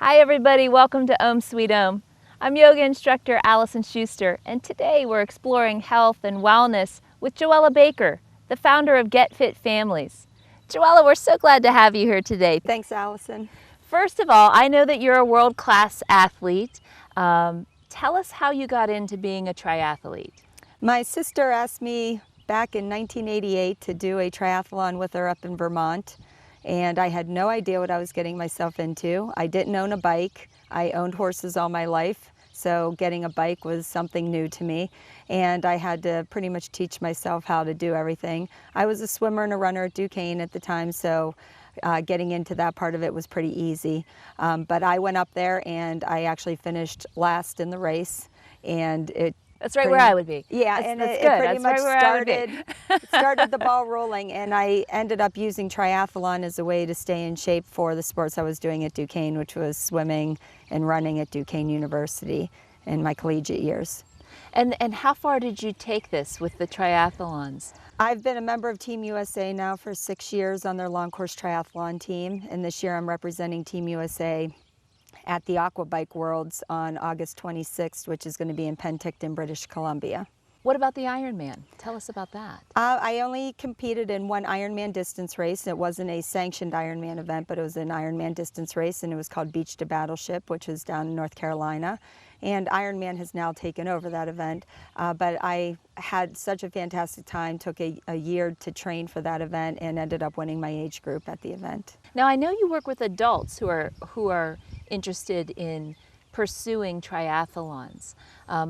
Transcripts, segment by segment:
Hi everybody, welcome to Om Sweet Om. I'm yoga instructor Alison Schuster, and today we're exploring health and wellness with Joella Baker, the founder of Get Fit Families. Joella, we're so glad to have you here today. Thanks, Allison. First of all, I know that you're a world-class athlete. Tell us how you got into being a triathlete. My sister asked me back in 1988 to do a triathlon with her up in Vermont, and I had no idea what I was getting myself into. I didn't own a bike. I owned horses all my life, so getting a bike was something new to me, and I had to pretty much teach myself how to do everything. I was a swimmer and a runner at Duquesne at the time, so getting into that part of it was pretty easy. But I went up there and I actually finished last in the race, and That's right where I would be. Yeah, that's it good. pretty That's much right where I would be. started the ball rolling, and I ended up using triathlon as a way to stay in shape for the sports I was doing at Duquesne, which was swimming and running at Duquesne University in my collegiate years. And how far did you take this with the triathlons? I've been a member of Team USA now for 6 years on their long course triathlon team, and this year I'm representing Team USA at the Aquabike Worlds on August 26th, which is going to be in Penticton, British Columbia. What about the Ironman? Tell us about that. I only competed in one Ironman distance race. It wasn't a sanctioned Ironman event, but it was an Ironman distance race, and it was called Beach to Battleship, which is down in North Carolina. And Ironman has now taken over that event, but I had such a fantastic time, took a year to train for that event, and ended up winning my age group at the event. Now I know you work with adults who are interested in pursuing triathlons,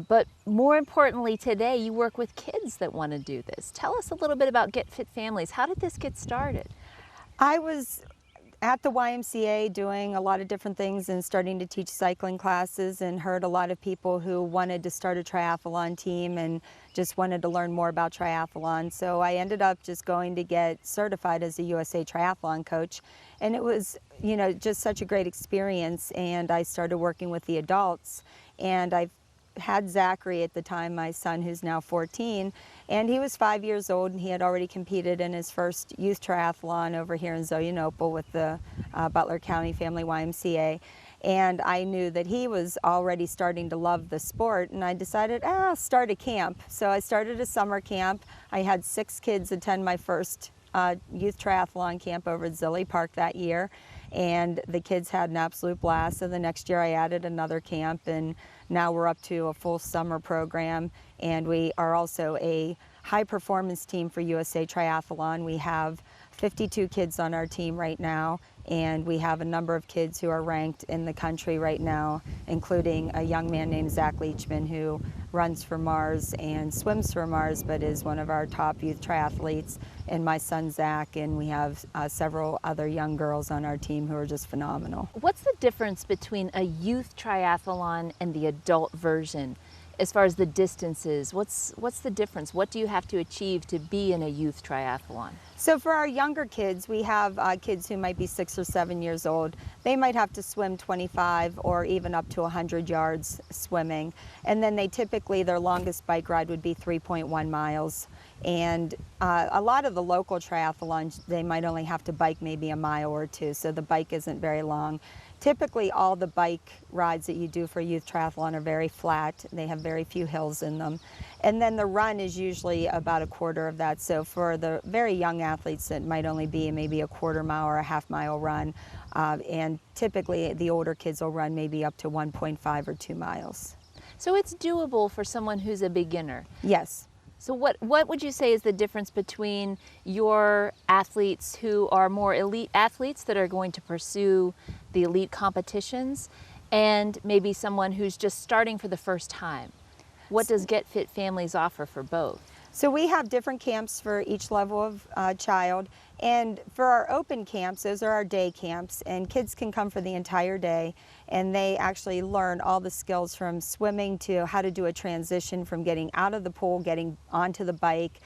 but more importantly today you work with kids that want to do this. Tell us a little bit about Get Fit Families. How did this get started? I was at the YMCA doing a lot of different things and starting to teach cycling classes, and heard a lot of people who wanted to start a triathlon team and just wanted to learn more about triathlon. So I ended up just going to get certified as a USA triathlon coach, and it was, you know, just such a great experience. And I started working with the adults, and I've had Zachary at the time, my son, who's now 14, and he was 5 years old, and he had already competed in his first youth triathlon over here in Zeulenopel with the Butler County Family YMCA. And I knew that he was already starting to love the sport, and I decided, start a camp. So I started a summer camp. I had 6 kids attend my first youth triathlon camp over at Zilly Park that year, and the kids had an absolute blast. So the next year I added another camp, and now we're up to a full summer program, and we are also a high performance team for USA Triathlon. We have 52 kids on our team right now, and we have a number of kids who are ranked in the country right now, including a young man named Zach Leachman, who runs for Mars and swims for Mars, but is one of our top youth triathletes, and my son Zach, and we have several other young girls on our team who are just phenomenal. What's the difference between a youth triathlon and the adult version as far as the distances? What's the difference? What do you have to achieve to be in a youth triathlon? So for our younger kids, we have kids who might be 6 or 7 years old. They might have to swim 25 or even up to 100 yards swimming. And then they typically, their longest bike ride would be 3.1 miles. And a lot of the local triathlons, they might only have to bike maybe a mile or two, so the bike isn't very long. Typically, all the bike rides that you do for youth triathlon are very flat. They have very few hills in them. And then the run is usually about a quarter of that. So for the very young athletes, it might only be maybe a quarter mile or a half mile run. And typically, the older kids will run maybe up to 1.5 or 2 miles. So it's doable for someone who's a beginner. Yes. So what would you say is the difference between your athletes who are more elite athletes that are going to pursue the elite competitions and maybe someone who's just starting for the first time? What does Get Fit Families offer for both? So we have different camps for each level of child. And for our open camps, those are our day camps, and kids can come for the entire day, and they actually learn all the skills from swimming to how to do a transition from getting out of the pool, getting onto the bike,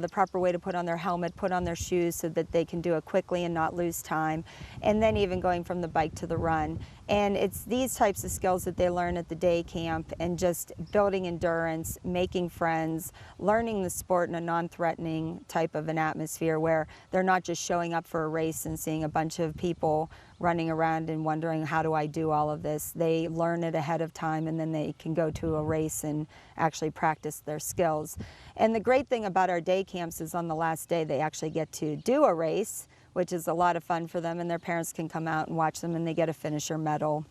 the proper way to put on their helmet, put on their shoes so that they can do it quickly and not lose time, and then even going from the bike to the run. And it's these types of skills that they learn at the day camp, and just building endurance, making friends, learning the sport in a non-threatening type of an atmosphere where they're not just showing up for a race and seeing a bunch of people running around and wondering, how do I do all of this? They learn it ahead of time, and then they can go to a race and actually practice their skills. And the great thing about our day camps is on the last day they actually get to do a race, which is a lot of fun for them, and their parents can come out and watch them, and they get a finisher medal.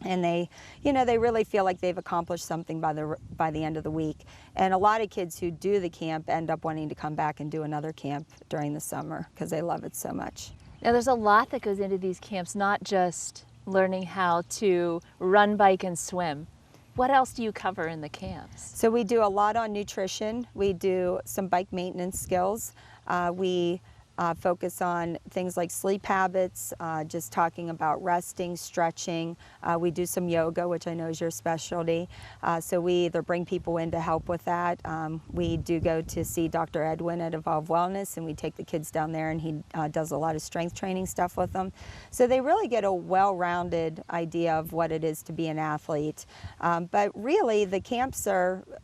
And they, they really feel like they've accomplished something by the end of the week. And a lot of kids who do the camp end up wanting to come back and do another camp during the summer because they love it so much. Now there's a lot that goes into these camps, not just learning how to run, bike, and swim. What else do you cover in the camps? So we do a lot on nutrition. We do some bike maintenance skills. We focus on things like sleep habits, just talking about resting, stretching. We do some yoga, which I know is your specialty. So we either bring people in to help with that. We do go to see Dr. Edwin at Evolve Wellness, and we take the kids down there, and he does a lot of strength training stuff with them. So they really get a well-rounded idea of what it is to be an athlete. But really, the camps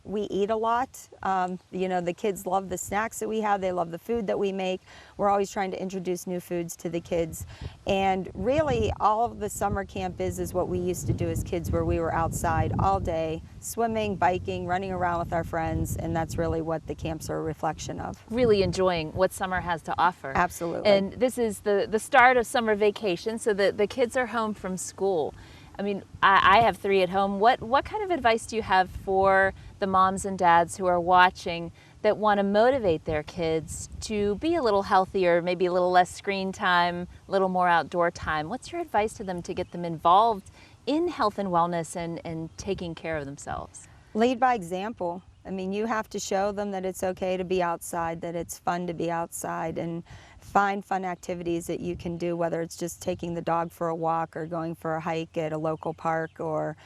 we eat a lot. The kids love the snacks that we have. They love the food that we make. We're always trying to introduce new foods to the kids. And really, all of the summer camp is what we used to do as kids, where we were outside all day, swimming, biking, running around with our friends, and that's really what the camps are a reflection of. Really enjoying what summer has to offer. Absolutely. And this is the start of summer vacation, so the kids are home from school. I mean, I have 3 at home. What kind of advice do you have for the moms and dads who are watching that want to motivate their kids to be a little healthier, maybe a little less screen time, a little more outdoor time? What's your advice to them to get them involved in health and wellness and taking care of themselves? Lead by example. I mean, you have to show them that it's okay to be outside, that it's fun to be outside, and find fun activities that you can do, whether it's just taking the dog for a walk or going for a hike at a local park, or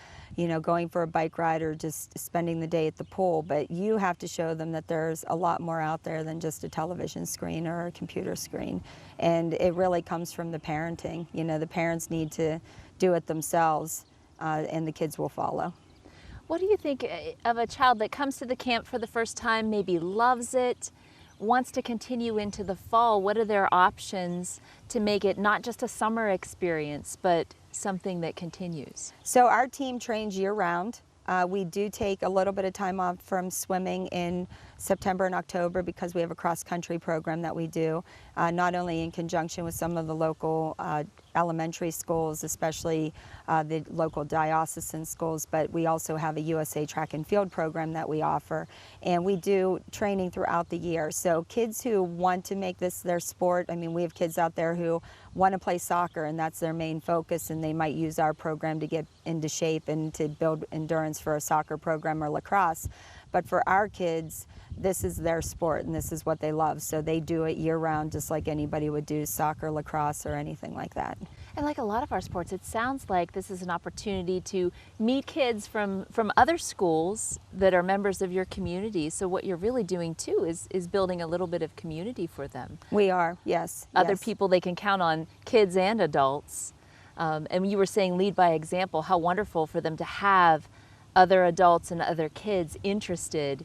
going for a bike ride, or just spending the day at the pool. But you have to show them that there's a lot more out there than just a television screen or a computer screen. And it really comes from the parenting. The parents need to do it themselves, and the kids will follow. What do you think of a child that comes to the camp for the first time, maybe loves it, wants to continue into the fall? What are their options to make it not just a summer experience, but something that continues? So our team trains year-round. We do take a little bit of time off from swimming in September and October because we have a cross-country program that we do, not only in conjunction with some of the local elementary schools, especially the local diocesan schools, but we also have a USA track and field program that we offer, and we do training throughout the year. So kids who want to make this their sport, I mean, we have kids out there who want to play soccer and that's their main focus, and they might use our program to get into shape and to build endurance for a soccer program or lacrosse. But for our kids, this is their sport and this is what they love. So they do it year-round, just like anybody would do soccer, lacrosse, or anything like that. And like a lot of our sports, it sounds like this is an opportunity to meet kids from other schools that are members of your community. So what you're really doing too is building a little bit of community for them. We are, yes. Other yes. people they can count on, kids and adults. And you were saying lead by example, how wonderful for them to have other adults and other kids interested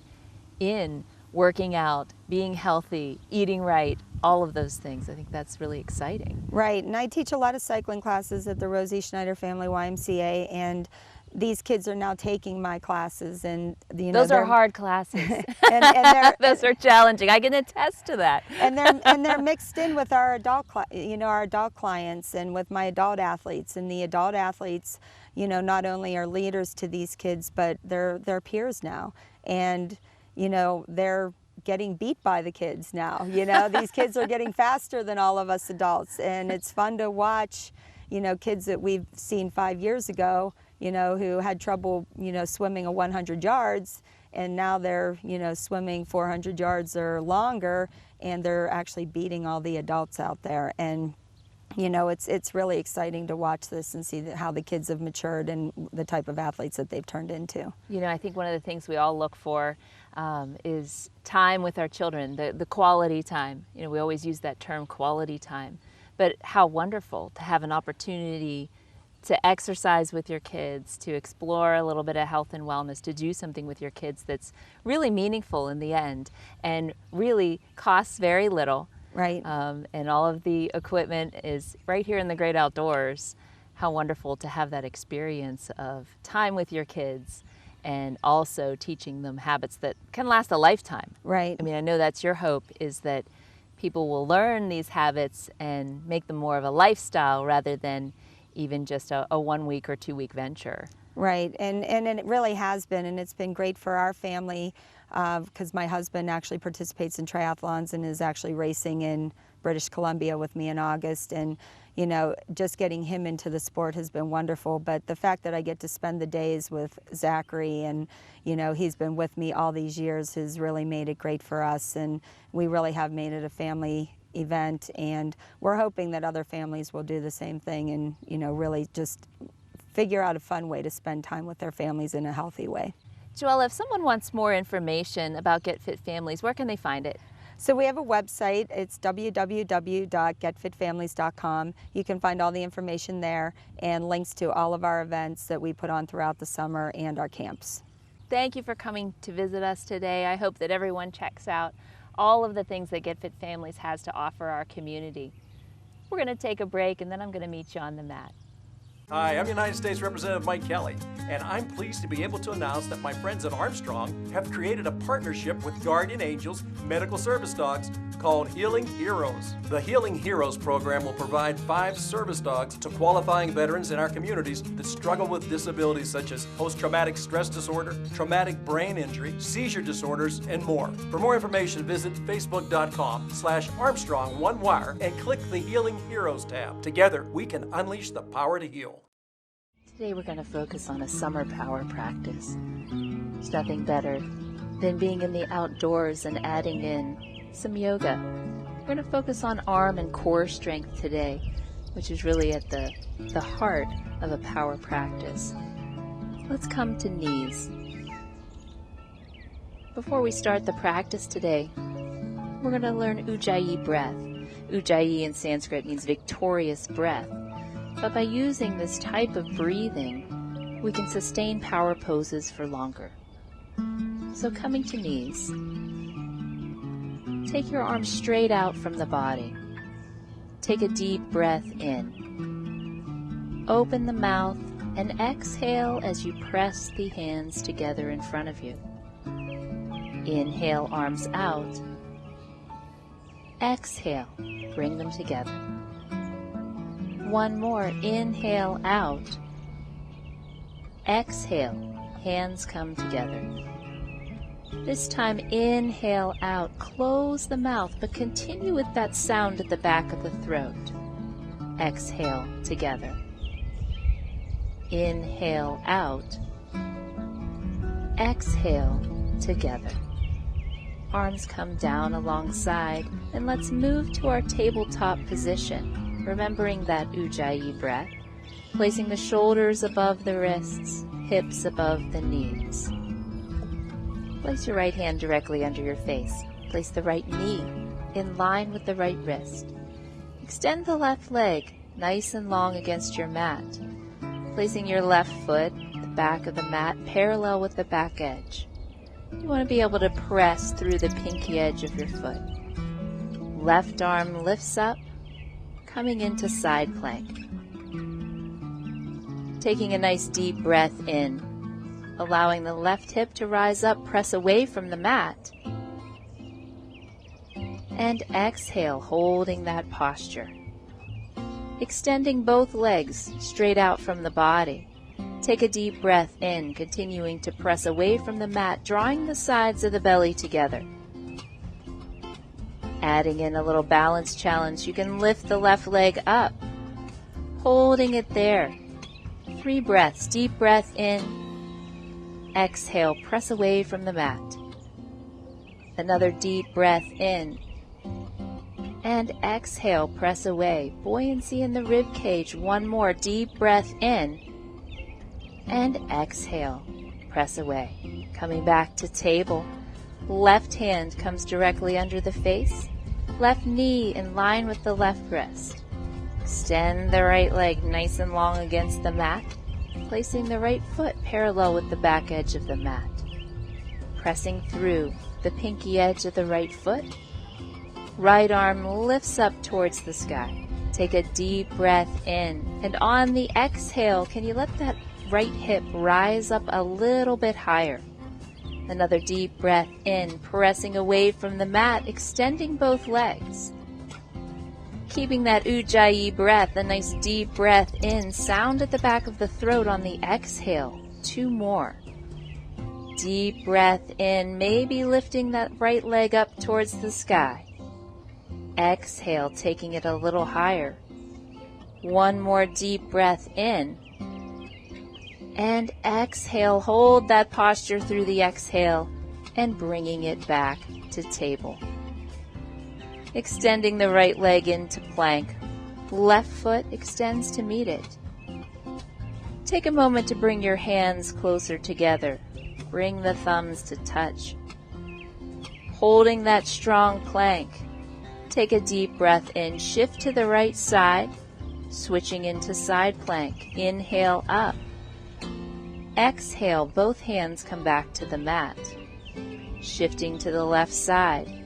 in working out, being healthy, eating right, all of those things. I think that's really exciting. Right, and I teach a lot of cycling classes at the Rosie Schneider Family YMCA, and these kids are now taking my classes, and those are hard classes. and those are challenging. I can attest to that. And they're mixed in with our adult clients and with my adult athletes, and the adult athletes, not only are leaders to these kids, but they're peers now, and they're getting beat by the kids now. These kids are getting faster than all of us adults, and it's fun to watch, kids that we've seen 5 years ago, who had trouble, swimming a 100 yards, and now they're, swimming 400 yards or longer, and they're actually beating all the adults out there. And it's really exciting to watch this and see how the kids have matured and the type of athletes that they've turned into. I think one of the things we all look for is time with our children, the quality time. We always use that term, quality time. But how wonderful to have an opportunity to exercise with your kids, to explore a little bit of health and wellness, to do something with your kids that's really meaningful in the end and really costs very little. Right. And all of the equipment is right here in the great outdoors. How wonderful to have that experience of time with your kids and also teaching them habits that can last a lifetime. Right. I mean, I know that's your hope, is that people will learn these habits and make them more of a lifestyle rather than even just a 1 week or 2 week venture. Right, and it really has been, and it's been great for our family because my husband actually participates in triathlons and is actually racing in British Columbia with me in August, and you know, just getting him into the sport has been wonderful. But the fact that I get to spend the days with Zachary, and you know, he's been with me all these years, has really made it great for us, and we really have made it a family event, and we're hoping that other families will do the same thing, and you know, really just figure out a fun way to spend time with their families in a healthy way. Joella, if someone wants more information about Get Fit Families, where can they find it? So we have a website. It's www.getfitfamilies.com. You can find all the information there and links to all of our events that we put on throughout the summer and our camps. Thank you for coming to visit us today. I hope that everyone checks out all of the things that Get Fit Families has to offer our community. We're going to take a break, and then I'm going to meet you on the mat. Hi, I'm United States Representative Mike Kelly, and I'm pleased to be able to announce that my friends at Armstrong have created a partnership with Guardian Angels Medical Service Dogs called Healing Heroes. The Healing Heroes program will provide 5 service dogs to qualifying veterans in our communities that struggle with disabilities such as post-traumatic stress disorder, traumatic brain injury, seizure disorders, and more. For more information, visit facebook.com/Armstrong One Wire and click the Healing Heroes tab. Together, we can unleash the power to heal. Today we're going to focus on a summer power practice. There's nothing better than being in the outdoors and adding in some yoga. We're going to focus on arm and core strength today, which is really at the heart of a power practice. Let's come to knees. Before we start the practice today, we're going to learn Ujjayi breath. Ujjayi in Sanskrit means victorious breath. But by using this type of breathing, we can sustain power poses for longer. So coming to knees, take your arms straight out from the body. Take a deep breath in. Open the mouth and exhale as you press the hands together in front of you. Inhale, arms out. Exhale, bring them together. One more. Inhale out. Exhale. Hands come together. This time, inhale out. Close the mouth, but continue with that sound at the back of the throat. Exhale together. Inhale out. Exhale together. Arms come down alongside, and let's move to our tabletop position. Remembering that Ujjayi breath, placing the shoulders above the wrists, hips above the knees. Place your right hand directly under your face. Place the right knee in line with the right wrist. Extend the left leg nice and long against your mat, placing your left foot at the back of the mat parallel with the back edge. You want to be able to press through the pinky edge of your foot. Left arm lifts up, coming into side plank. Taking a nice deep breath in, allowing the left hip to rise up, press away from the mat. And exhale, holding that posture. Extending both legs straight out from the body. Take a deep breath in, continuing to press away from the mat, drawing the sides of the belly together. Adding in a little balance challenge, you can lift the left leg up, holding it there. 3 breaths, deep breath in, exhale, press away from the mat. Another deep breath in, and exhale, press away. Buoyancy in the rib cage. One more deep breath in, and exhale, press away. Coming back to table. Left hand comes directly under the face. Left knee in line with the left wrist. Extend the right leg nice and long against the mat, placing the right foot parallel with the back edge of the mat. Pressing through the pinky edge of the right foot, Right arm lifts up towards the sky. Take a deep breath in, and on the exhale, can you let that right hip rise up a little bit higher? Another deep breath in, pressing away from the mat, extending both legs. Keeping that ujjayi breath, a nice deep breath in, sound at the back of the throat on the exhale. 2 more. Deep breath in, maybe lifting that right leg up towards the sky. Exhale, taking it a little higher. 1 more deep breath in. And exhale, hold that posture through the exhale and bringing it back to table. Extending the right leg into plank. Left foot extends to meet it. Take a moment to bring your hands closer together. Bring the thumbs to touch. Holding that strong plank. Take a deep breath in. Shift to the right side. Switching into side plank. Inhale up. Exhale, both hands come back to the mat. Shifting to the left side.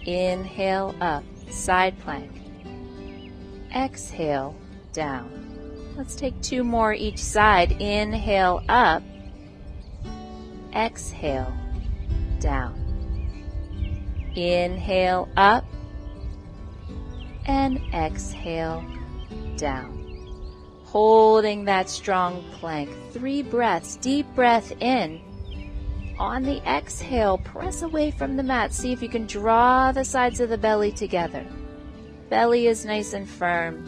Inhale up, side plank. Exhale, down. Let's take 2 more each side. Inhale up. Exhale, down. Inhale up. And exhale, down. Holding that strong plank. 3 breaths. Deep breath in. On the exhale, press away from the mat. See if you can draw the sides of the belly together. Belly is nice and firm.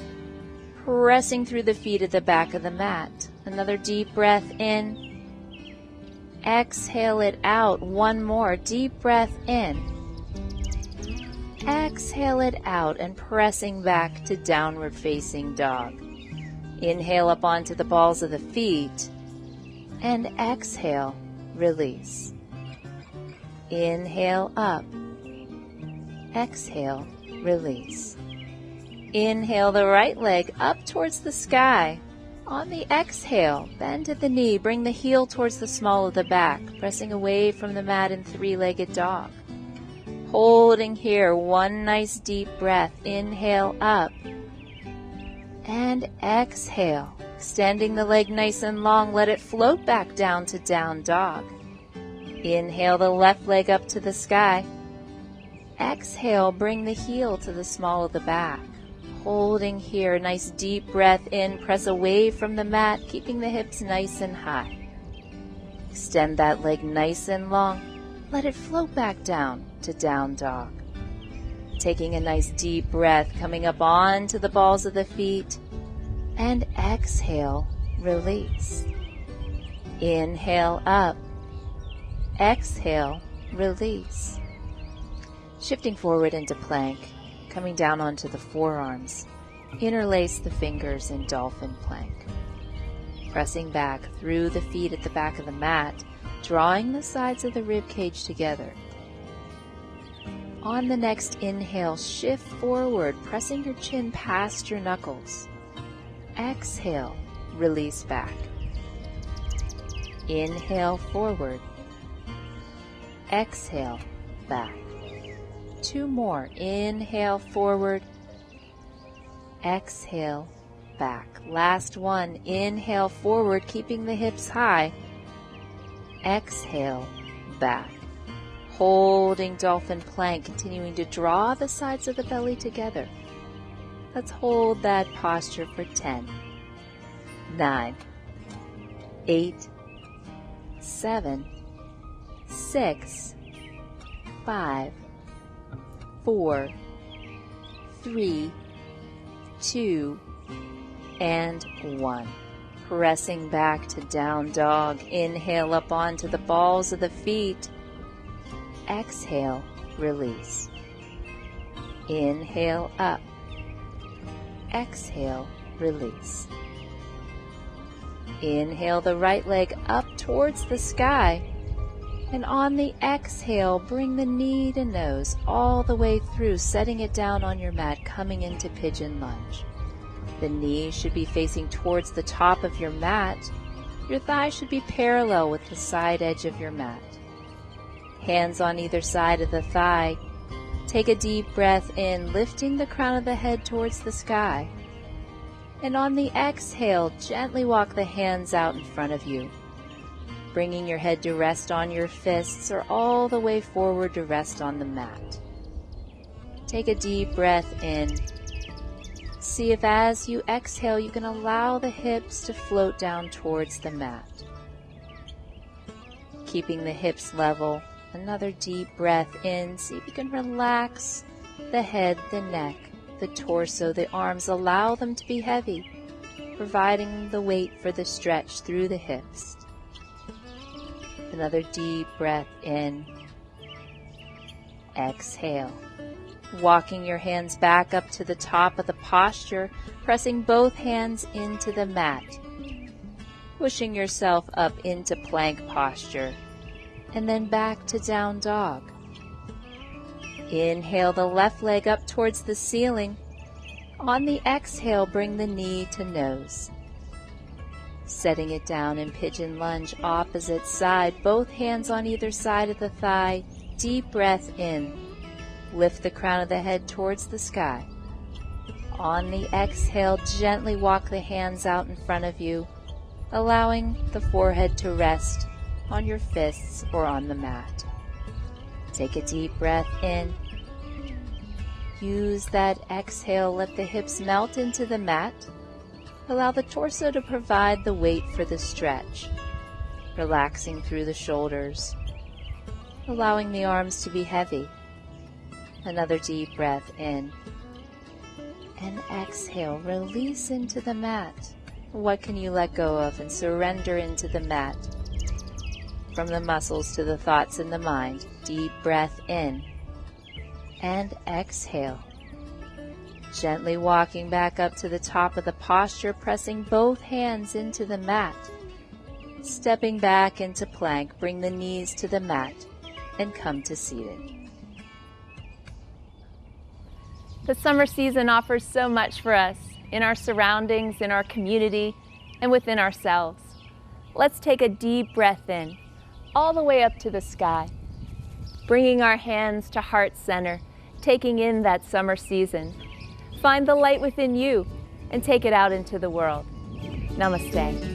Pressing through the feet at the back of the mat. Another deep breath in. Exhale it out. 1 more. Deep breath in. Exhale it out and pressing back to downward facing dog. Inhale up onto the balls of the feet and exhale, release. Inhale up, exhale, release. Inhale the right leg up towards the sky. On the exhale, bend at the knee, bring the heel towards the small of the back, pressing away from the mat in 3-legged dog. Holding here, 1 nice deep breath. Inhale up. And exhale, extending the leg nice and long, let it float back down to down dog. Inhale the left leg up to the sky. Exhale, bring the heel to the small of the back. Holding here, nice deep breath in, press away from the mat, keeping the hips nice and high. Extend that leg nice and long, let it float back down to down dog. Taking a nice deep breath, coming up onto the balls of the feet, and exhale, release. Inhale up, exhale, release. Shifting forward into plank, coming down onto the forearms, interlace the fingers in dolphin plank. Pressing back through the feet at the back of the mat, drawing the sides of the rib cage together. On the next inhale, shift forward, pressing your chin past your knuckles. Exhale, release back. Inhale forward. Exhale, back. 2 more. Inhale forward. Exhale, back. Last one. Inhale forward, keeping the hips high. Exhale, back. Holding dolphin plank, continuing to draw the sides of the belly together. Let's hold that posture for 10, 9, 8, 7, 6, 5, 4, 3, 2, and 1. Pressing back to down dog. Inhale up onto the balls of the feet. Exhale, release. Inhale up. Exhale, release. Inhale the right leg up towards the sky. And on the exhale, bring the knee to nose all the way through, setting it down on your mat, coming into pigeon lunge. The knee should be facing towards the top of your mat. Your thigh should be parallel with the side edge of your mat. Hands on either side of the thigh, Take a deep breath in, lifting the crown of the head towards the sky. And on the exhale, gently walk the hands out in front of you, bringing your head to rest on your fists or all the way forward to rest on the mat. Take a deep breath in. See if as you exhale, you can allow the hips to float down towards the mat. Keeping the hips level, another deep breath in. See if you can relax the head, the neck, the torso, the arms. Allow them to be heavy, providing the weight for the stretch through the hips. Another deep breath in. Exhale. Walking your hands back up to the top of the posture, pressing both hands into the mat. Pushing yourself up into plank posture, and then back to down dog. Inhale the left leg up towards the ceiling. On the exhale, bring the knee to nose. Setting it down in pigeon lunge, opposite side, both hands on either side of the thigh. Deep breath in. Lift the crown of the head towards the sky. On the exhale, gently walk the hands out in front of you, allowing the forehead to rest on your fists or on the mat. Take a deep breath in. Use that exhale, let the hips melt into the mat. Allow the torso to provide the weight for the stretch, relaxing through the shoulders, allowing the arms to be heavy. Another deep breath in. And exhale, release into the mat. What can you let go of and surrender into the mat? From the muscles to the thoughts in the mind, deep breath in. And exhale. Gently walking back up to the top of the posture, pressing both hands into the mat. Stepping back into plank, bring the knees to the mat and come to seated. The summer season offers so much for us in our surroundings, in our community, and within ourselves. Let's take a deep breath in, all the way up to the sky, bringing our hands to heart center, taking in that summer season. Find the light within you and take it out into the world. Namaste.